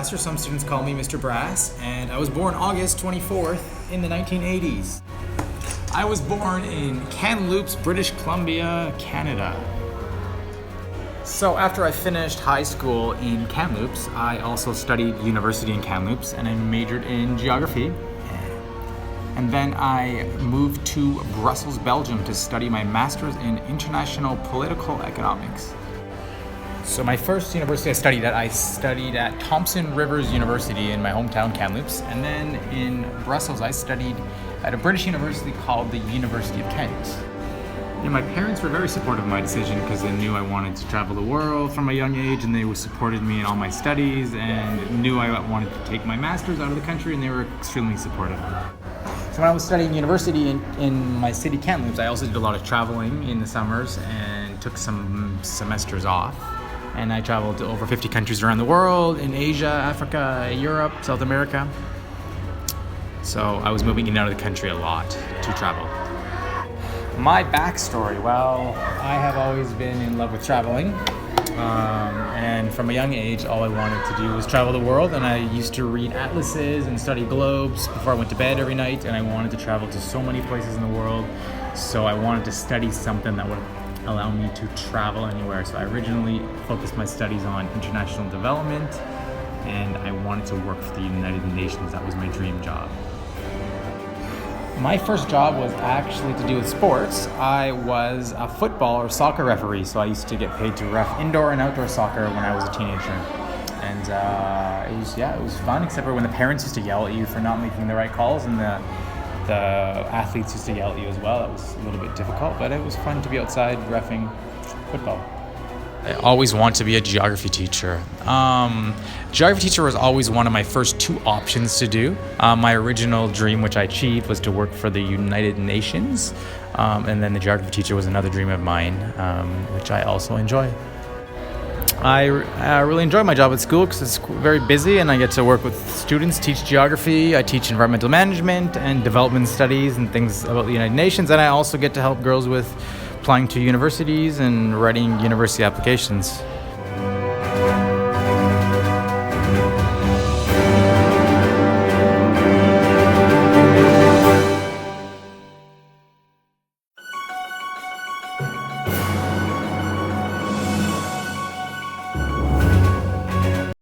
Brass, or some students call me Mr. Brass, and I was born August 24th in the 1980s. I was born in Kamloops, British Columbia, Canada. So after I finished high school in Kamloops, I also studied university in Kamloops, and I majored in geography. And then I moved to Brussels, Belgium to study my master's in international political economics. So my first university I studied at Thompson Rivers University in my hometown Kamloops. And then in Brussels, I studied at a British university called the University of Kent. And my parents were very supportive of my decision because they knew I wanted to travel the world from a young age, and they supported me in all my studies and knew I wanted to take my master's out of the country, and they were extremely supportive. So when I was studying university in my city, Kamloops, I also did a lot of traveling in the summers and took some semesters off. And I traveled to over 50 countries around the world, in Asia, Africa, Europe, South America. So I was moving in and out of the country a lot to travel. My backstory, well, I have always been in love with traveling. And from a young age, all I wanted to do was travel the world, and I used to read atlases and study globes before I went to bed every night, and I wanted to travel to so many places in the world, so I wanted to study something that would allow me to travel anywhere. So I originally focused my studies on international development, and I wanted to work for the United Nations. That was my dream job. My first job was actually to do with sports. I was a football or soccer referee, so I used to get paid to ref indoor and outdoor soccer when I was a teenager. And it was fun, except for when the parents used to yell at you for not making the right calls, and the athletes used to yell at you as well. That was a little bit difficult, but it was fun to be outside reffing football. I always wanted to be a geography teacher. Geography teacher was always one of my first two options to do. My original dream, which I achieved, was to work for the United Nations. And then the geography teacher was another dream of mine, which I also enjoy. I really enjoy my job at school because it's very busy, and I get to work with students, teach geography. I teach environmental management and development studies and things about the United Nations. And I also get to help girls with applying to universities and writing university applications.